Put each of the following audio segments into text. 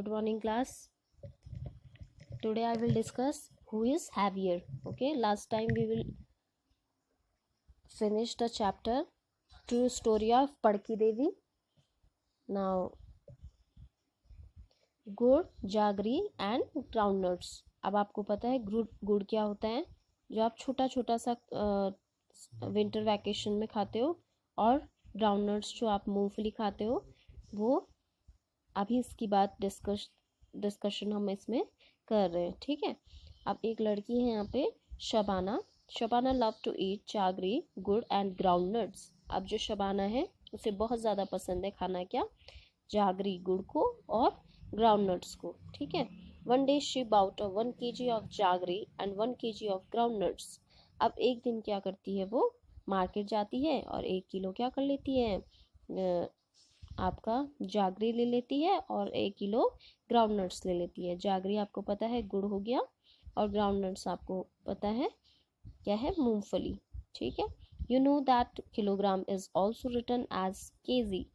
Good morning, class. Today I will discuss who is heavier. Okay, last time we will finish the chapter True Story of Padki Devi. Now, गुड़, जागरी and groundnuts. अब आपको पता है गुड़ क्या होता है, जो आप छोटा छोटा सा विंटर वैकेशन में खाते हो, और ग्राउंडनट्स जो आप मूंगफली खाते हो, वो अभी इसकी बात डिस्कशन हम इसमें कर रहे हैं. ठीक है. अब एक लड़की है यहाँ पे, शबाना लव टू ईट जागरी, गुड़ एंड ग्राउंडनट्स. अब जो शबाना है उसे बहुत ज़्यादा पसंद है खाना, क्या, जागरी गुड़ को और ग्राउंडनट्स को. ठीक है. One day she bought 1 kg of jaggery and 1 kg of groundnuts. अब एक दिन क्या करती है, वो मार्केट जाती है और 1 किलो क्या कर लेती है, आपका जागरी ले लेती है और 1 किलो ग्राउंडनट्स ले लेती है. जागरी आपको पता है गुड़ हो गया, और ग्राउंडनट्स आपको पता है क्या है, मूंगफली. ठीक है. You know that kilogram is also written as KG.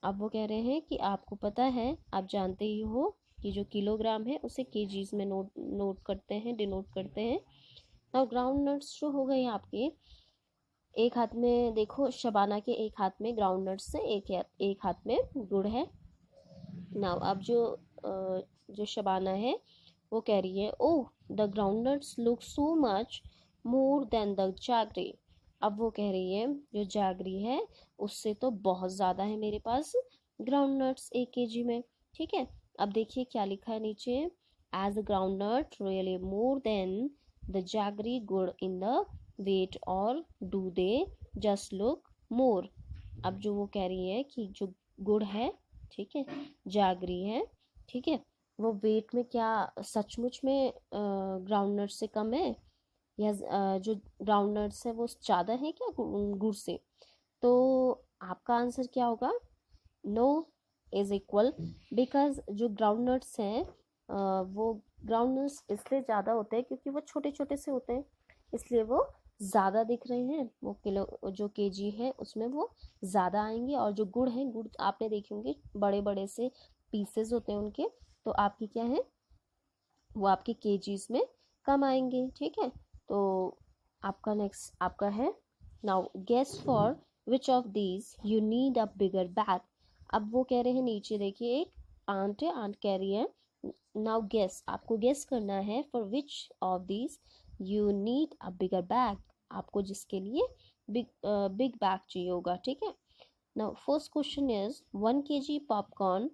अब वो कह रहे हैं कि आपको पता है, आप जानते ही हो कि जो किलोग्राम है उसे केजीज में नोट करते हैं, डिनोट करते हैं. और ग्राउंडनट्स जो हो गए आपके, एक हाथ में देखो, शबाना के एक हाथ में ग्राउंडनट्स से एक हाथ में गुड़ है. नाउ अब जो शबाना है वो कह रही है, oh the groundnuts look so much more than the jaggery. अब वो कह रही है जो जागरी है उससे तो बहुत ज़्यादा है मेरे पास ग्राउंडनट्स 1 kg में. ठीक है. अब देखिए क्या लिखा है नीचे, as groundnut really more than the jaggery गुड़ इन द वेट, और do they just look more. अब जो वो कह रही है कि जो गुड़ है, ठीक है, जागरी है, ठीक है, वो वेट में क्या सचमुच में ग्राउंडनट से कम है, या जो ग्राउंडनट्स है वो ज़्यादा है क्या गुड़ से. तो आपका आंसर क्या होगा, नो इज इक्वल, बिकॉज जो ग्राउंडनट्स हैं वो ग्राउंडनट्स इसलिए ज़्यादा होते हैं क्योंकि वो छोटे छोटे से होते हैं, इसलिए वो ज़्यादा दिख रहे हैं. वो किलो जो केजी है उसमें वो ज़्यादा आएंगे, और जो गुड़ है, गुड़ आपने देखे होंगे बड़े बड़े से पीसेस होते हैं उनके, तो आपकी क्या है, वो आपके केजीज में कम आएंगे. ठीक है. तो आपका नेक्स्ट आपका है, now guess for which of these you need a bigger bag. अब वो कह रहे हैं, नीचे देखिए एक आंट है, आंट कह रही है, नाउ गेस, आपको गेस करना है, for which of these you need a bigger bag, आपको जिसके लिए बिग बैग चाहिए होगा. ठीक है. Now first question is 1 kg popcorn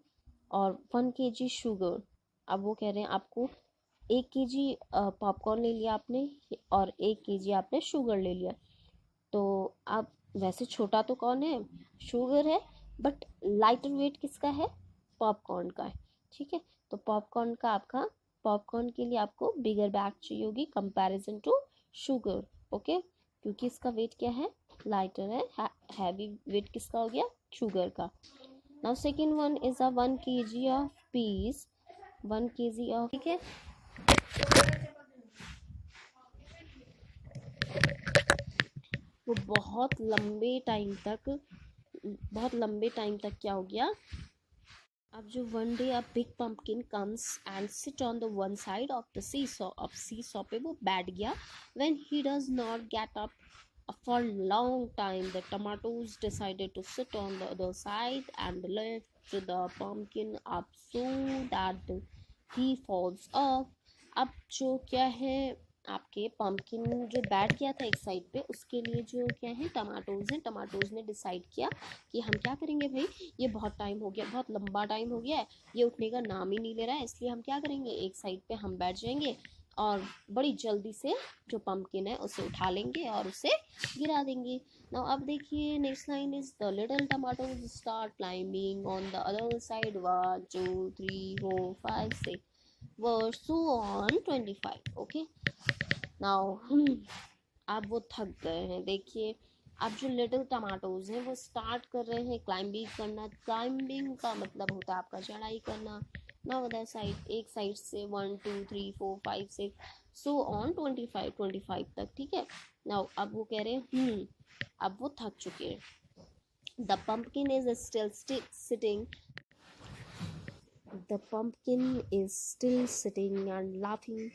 और 1 kg शुगर. अब वो कह रहे हैं आपको 1 kg पॉपकॉर्न ले लिया आपने और 1 kg आपने शुगर ले लिया. तो अब वैसे छोटा तो कौन है, शुगर है, बट लाइटर वेट किसका है, पॉपकॉर्न का है. ठीक है. तो पॉपकॉर्न के लिए आपको बिगर बैग चाहिए होगी कंपैरिजन टू शुगर. ओके. क्योंकि इसका वेट क्या है, लाइटर है, हैवी वेट किसका हो गया, शुगर का. Now second one is a 1 kg of peace, 1 kg of, ठीक है, वो बहुत लंबे टाइम तक क्या हो गया. अब जो one day a big pumpkin comes and sit on the one side of the seesaw, अब सीसॉ पे वो बैठ गया. When he does not get up for long time, the tomatoes decided to sit on the other side and lift the pumpkin up so that he falls off. अब जो क्या है, आपके पंपकिन जो बैठ गया था एक साइड पे, उसके लिए जो क्या है, टमाटोज हैं, टमाटोज ने डिसाइड किया कि हम क्या करेंगे भाई, ये बहुत टाइम हो गया, बहुत लंबा टाइम हो गया है, ये उठने का नाम ही नहीं ले रहा है, इसलिए हम क्या करेंगे, एक साइड पे हम बैठ जाएंगे और बड़ी जल्दी से जो पंपकिन है उसे उठा लेंगे और उसे गिरा देंगे. नाउ अब देखिए next line is the little tomatoes start climbing on the other side, 1 2 3 4 5 6 वर्स so on 25. ओके. नाउ अब वो थक गए हैं. देखिए अब जो लिटिल टमाटोज हैं वो स्टार्ट कर रहे हैं क्लाइंबिंग करना. क्लाइंबिंग का मतलब होता है आपका चढ़ाई करना. नाउ अदर साइड, एक साइड से 1 2 3 4 5 6 सो ऑन 25 तक. ठीक है. नाउ अब वो कह रहे हैं अब वो थक चुके हैं. The pumpkin is still sitting the pumpkin is still sitting and laughing.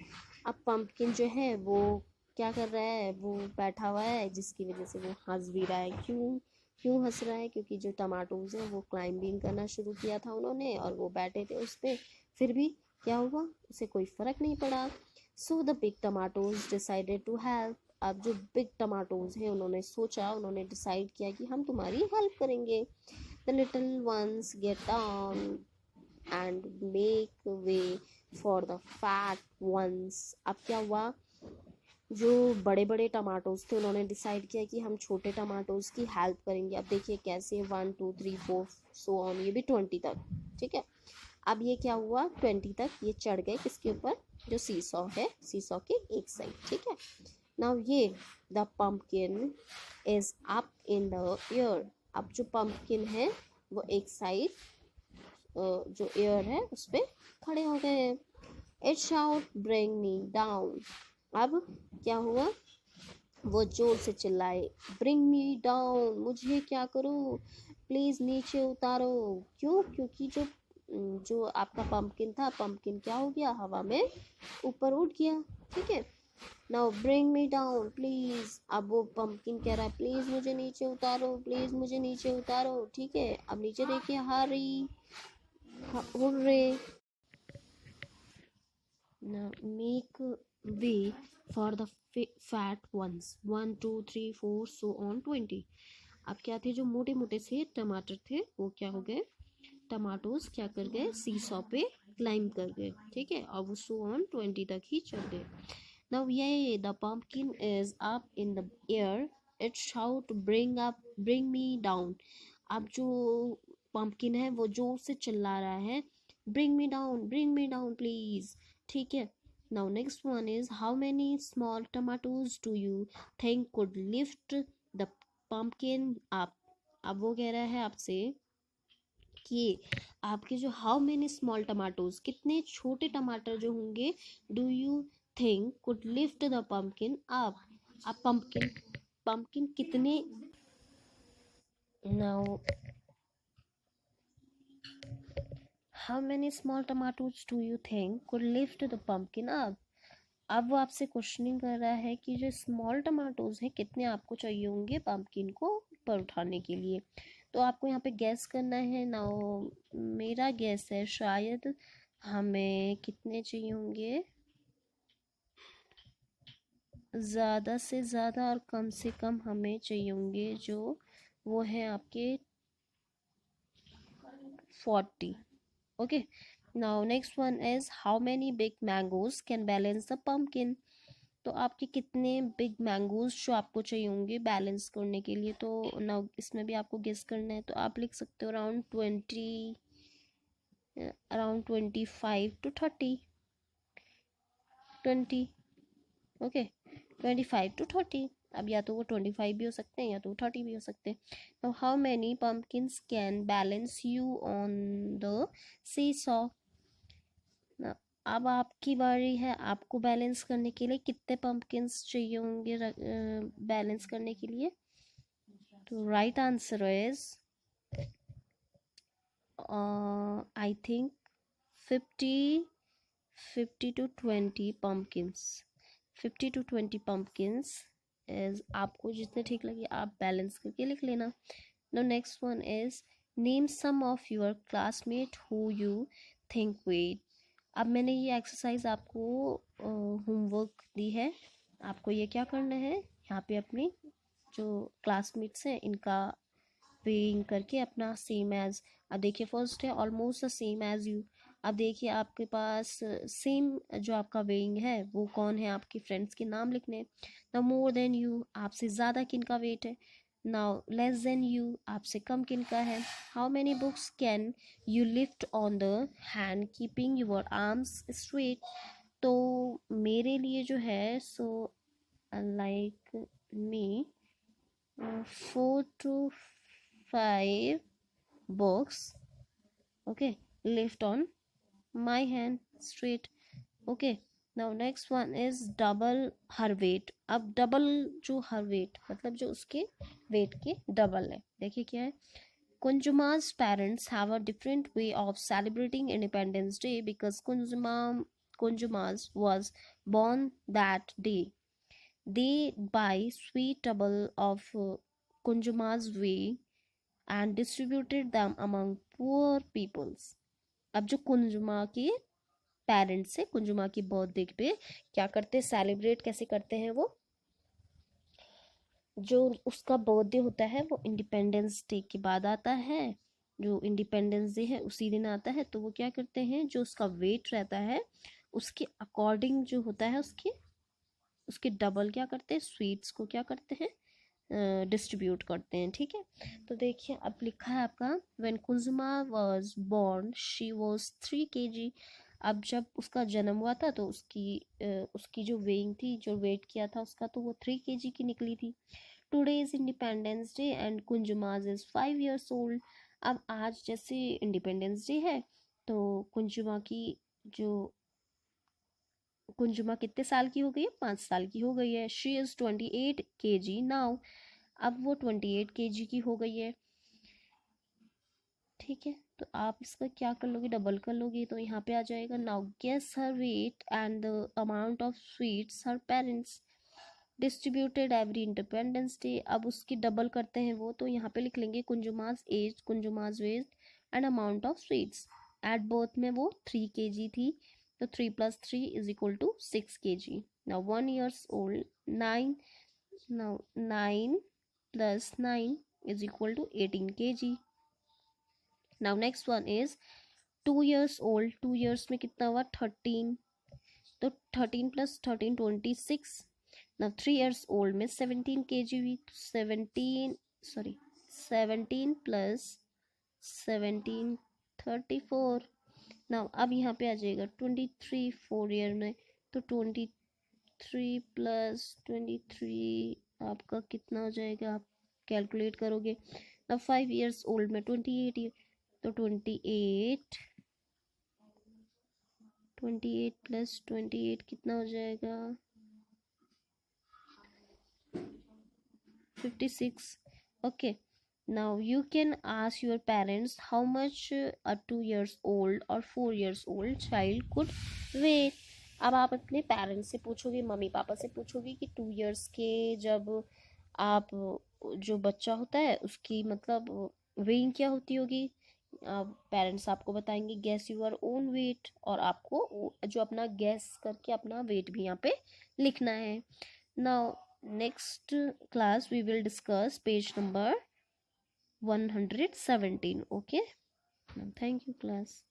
अब पम्पकिन जो है वो क्या कर रहा है, वो बैठा हुआ है, जिसकी वजह से वो हंस भी रहा है। क्यों क्यों हंस रहा है? क्योंकि जो टमाटोज हैं वो क्लाइंबिंग करना शुरू किया था उन्होंने, और वो बैठे थे उस पर, फिर भी क्या हुआ, उसे कोई फर्क नहीं पड़ा। So the big tomatoes decided to help. अब जो बिग टमाटोज हैं उन्होंने सोचा, उन्होंने डिसाइड किया कि हम तुम्हारी हेल्प करेंगे। The little ones get down and make way for the fat ones. अब क्या हुआ, जो बड़े बड़े टमाटोज थे उन्होंने डिसाइड किया कि हम छोटे टमाटोज की हेल्प करेंगे। अब देखिए कैसे, 1 2 3 4 सो ऑन, ये भी 20 तक, ठीक है। अब ये क्या हुआ, 20 तक ये चढ़ गए किसके ऊपर, जो सीसॉ है, सीसॉ के एक साइड, ठीक है। नाउ ये the pumpkin is up in the air. अब जो पम्पकिन है वो एक साइड जो एयर है उस पर खड़े हो गए हैं। It shout bring me down. अब क्या हुआ, वो जोर से चिल्लाए, ब्रिंग मी डाउन, मुझे क्या करो, प्लीज नीचे उतारो। क्यों? क्योंकि जो आपका पंपकिन था, पंपकिन क्या हो गया, हवा में ऊपर उठ गया, ठीक है। Now bring me down please. अब वो पंपकिन कह रहा है प्लीज मुझे नीचे उतारो, प्लीज मुझे नीचे उतारो, ठीक है। अब नीचे देखिए, हरी, hurray. Now make way for the fat ones. 1 2 3 4 so on 20। अब क्या थे, जो मोटे मोटे से टमाटर थे वो क्या हो गए, टमाटोज क्या कर गए, सीसॉ पे क्लाइंब कर गए, ठीक है। और वो सो ऑन 20 तक ही चढ़ गए। नाउ ये the pumpkin is up in the air, it shout bring me down. अब जो पम्पकिन है वो जोर से चिल्ला रहा है, ब्रिंग मी डाउन प्लीज, ठीक है। Now next one is, how many small tomatoes do you think could lift the pumpkin up. अब वो कह रहा है आपसे कि आपके जो हाउ मेनी स्मॉल टमाटोज, कितने छोटे टमाटर जो होंगे, do you think could lift the pumpkin up. अब पम्पकिन पम्पकिन कितने, now how many small tomatoes do you think could lift the pumpkin up. अब वो आपसे क्वेश्चनिंग कर रहा है कि जो स्मॉल टमाटोज हैं कितने आपको चाहिए होंगे पम्पकिन को ऊपर उठाने के लिए। तो आपको यहाँ पे गैस करना है। नाउ मेरा गैस है शायद हमें कितने चाहिए होंगे, ज़्यादा से ज़्यादा और कम से कम हमें चाहिए होंगे जो वो है आपके 40। Okay, now next one is, how many big mangoes can balance the pumpkin. तो आपके कितने बिग मैंगोज जो आपको चाहिए होंगे बैलेंस करने के लिए। तो नाउ इसमें भी आपको गेस करना है, तो आप लिख सकते हो अराउंड 25 to 30, 20, ओके, 25 to 30। अब या तो वो 25 भी हो सकते हैं या तो 30 भी हो सकते हैं। तो how many pumpkins can balance you on the seesaw. अब आपकी बारी है, आपको बैलेंस करने के लिए कितने पम्पकिन्स चाहिए होंगे बैलेंस करने के लिए। तो right answer is I think 50 to 20 pumpkins। 50 to 20 pumpkins इज, आपको जितने ठीक लगे आप बैलेंस करके लिख लेना। No next one is, name some of your classmate who you think weight. अब मैंने ये एक्सरसाइज आपको होमवर्क दी है, आपको ये क्या करना है, यहाँ पे अपनी जो क्लासमेट्स हैं इनका वेइंग करके अपना सेम एज, अब देखिए फर्स्ट है almost the same as you. अब देखिए आपके पास सेम जो आपका वेइंग है वो कौन है, आपके फ्रेंड्स के नाम लिखने। द मोर देन यू, आपसे ज़्यादा किन का वेट है। नाउ लेस देन यू, आपसे कम किन का है। How many books can you lift on the hand keeping your arms straight. तो मेरे लिए जो है, so like me 4 to 5 books, okay, lift on my hand straight, okay। now next one is double her weight। अब double जो हर wait मतलब जो उसके वेट के डबल है, देखिए क्या है, Kunjuma's parents have a different way of celebrating Independence Day because Kunjuma's was born that day. They buy sweet double of Kunjuma's way and distributed them among poor peoples. अब जो कुंजुमा के parents है, कुंजुमा की birthday पे क्या करते हैं, celebrate कैसे करते हैं वो, जो उसका बर्थडे होता है वो इंडिपेंडेंस डे के बाद आता है, जो इंडिपेंडेंस डे है उसी दिन आता है, तो वो क्या करते हैं, जो उसका वेट रहता है उसके अकॉर्डिंग जो होता है उसके डबल क्या करते हैं, स्वीट्स को क्या करते हैं, डिस्ट्रीब्यूट करते हैं। ठीक है, तो देखिए अब लिखा है आपका, when Kunjuma was born she was 3 kg। अब जब उसका जन्म हुआ था तो उसकी जो वेइंग थी, जो वेट किया था उसका, तो वो 3 kg की निकली थी। Today is Independence Day and Kunjuma's is 5 years old. अब आज जैसे इंडिपेंडेंस डे है तो कुंजुमा कितने साल की हो गई है, 5 साल की हो गई है। She is 28 kg now. अब वो 28 kg की हो गई है। ठीक है, तो आप इसका क्या कर लोगे, डबल कर लोगे, तो यहाँ पे आ जाएगा, now guess her weight and the amount of sweets her parents distributed every Independence Day. अब उसकी डबल करते हैं वो, तो यहाँ पे लिख लेंगे Kunjuma's age, Kunjuma's weight and amount of sweets. At birth में वो 3 kg थी, तो 3 + 3 = 6 kg। Now 1 years old 9, now 9 + 9 = 18 kg। Now next one is 2 years old, 2 years में कितना हुआ, 13, तो 13 + 13 26। नाउ 3 years old में 17 kg हुई, 17 + 17 34। नाउ अब यहाँ पे आ जाएगा 23 4 year में, तो 23 + 23 आपका कितना हो जाएगा, आप कैलकुलेट करोगे। नाउ 5 years old में 28, तो 28 + 28 कितना हो जाएगा, 56। Okay, now you can ask your parents how much a 2 years old और 4 years old child could weight. अब आप अपने पेरेंट्स से पूछोगे, मम्मी पापा से पूछोगे कि 2 years के जब आप जो बच्चा होता है उसकी मतलब वेइंग क्या होती होगी, पेरेंट्स आपको बताएंगे गेस यूर ओन वेट, और आपको जो अपना गेस करके अपना वेट भी यहाँ पे लिखना है। Now next class we will discuss page number 117। Okay, thank you class.